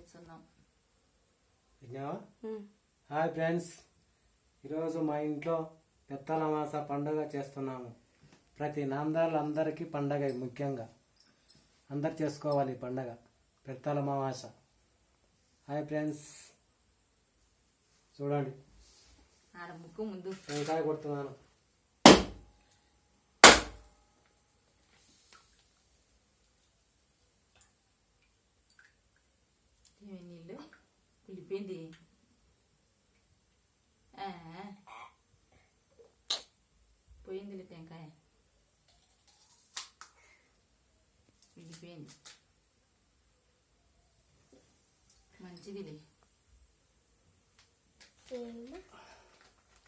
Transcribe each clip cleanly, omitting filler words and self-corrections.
చేస్తున్నాం. Hi friends, ఈరోజు మా ఇంట్లో పెత్తల మాస పండుగ చేస్తున్నాము. ప్రతి నాందార్లందరికీ పండగ, ముఖ్యంగా అందరు చేసుకోవాలి ఈ పండగ పెత్తల మాస. హాయ్ ఫ్రెండ్స్, చూడండి ఆడ ముక్కు ముందు టెంకాయ కొడుతున్నాను. నీళ్ళు కులిపోయింది. పోయిందిలే టెంకాయ, విడిపోయింది. మంచిదిలే,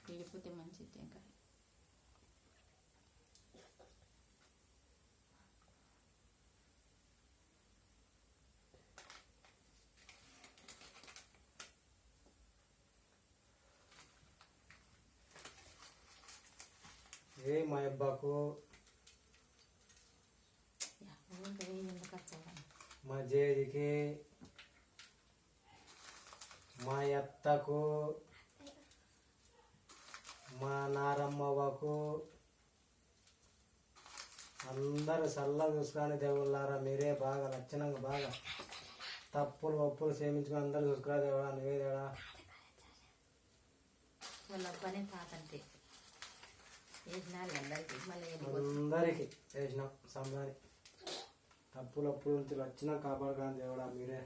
విడిపోతే మంచిది టెంకాయ. మా అబ్బాకు, మా జేజికి, మా అత్తకు, మా నారమ్మవ్వకు, అందరు చల్లగా చూసుకొని దేవుళ్ళారా. మీరే బాగా లక్షణంగా బాగా తప్పులు ఒప్పులు సేమించుకొని అందరు చూసుకురా దేవుడా. నువ్వే దేవుడా. వాళ్ళ పని తాతంటే అందరికి చేసినాం సంబరాన్ని. తప్పులు అప్పుడు నుంచి వచ్చినా కాపాడుకోని దేవుడా మీరే.